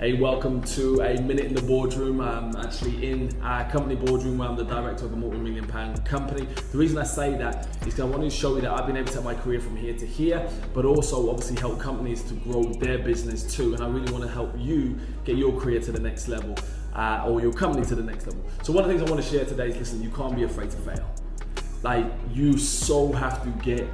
Hey, welcome to a minute in the boardroom. I'm actually in our company boardroom where I'm the director of a multi-million-pound company. The reason I say that is because I wanted to show you that I've been able to take my career from here to here, but also obviously help companies to grow their business too. And I really want to help you get your career to the next level or your company to the next level. So one of the things I want to share today is, listen, you can't be afraid to fail. Like, you so have to get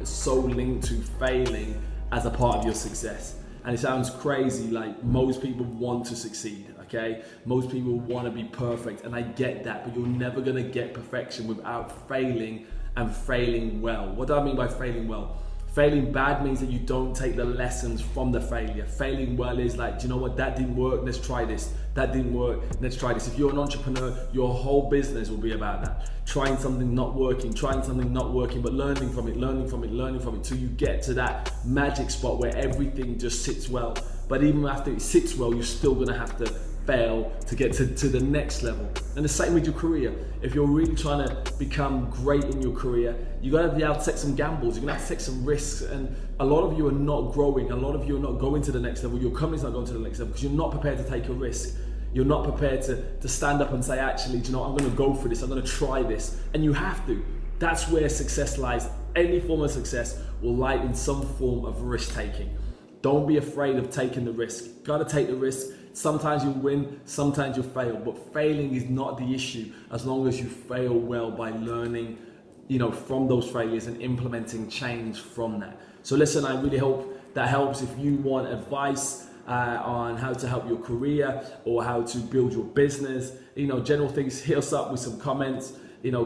so linked to failing as a part of your success. And it sounds crazy, like most people want to succeed, okay? Most people want to be perfect, and I get that, but you're never gonna get perfection without failing, and failing well. What do I mean by failing well? Failing bad means that you don't take the lessons from the failure. Failing well is like, do you know what, that didn't work, let's try this. That didn't work, let's try this. If you're an entrepreneur, your whole business will be about that. Trying something not working, but learning from it till you get to that magic spot where everything just sits well. But even after it sits well, you're still gonna have to fail to get to the next level. And the same with your career. If you're really trying to become great in your career, you're gonna be able to take some gambles, you're gonna have to take some risks, and a lot of you are not growing, a lot of you are not going to the next level, your company's not going to the next level because you're not prepared to take a risk. You're not prepared to stand up and say, actually, do you know what, I'm gonna go for this, I'm gonna try this. And you have to. That's where success lies. Any form of success will lie in some form of risk taking. Don't be afraid of taking the risk. Gotta take the risk. Sometimes you'll win, sometimes you'll fail, but failing is not the issue as long as you fail well by learning, from those failures and implementing change from that. So listen, I really hope that helps. If you want advice on how to help your career or how to build your business, general things, hit us up with some comments,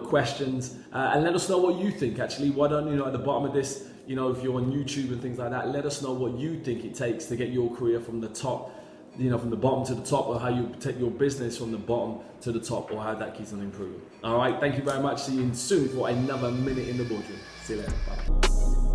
questions, and let us know what you think. Actually, why don't at the bottom of this, if you're on YouTube and things like that, let us know what you think it takes to get your career from the top, from the bottom to the top, or how you take your business from the bottom to the top, or how that keeps on improving. All right, thank you very much. See you soon for another minute in the boardroom. See you later. Bye.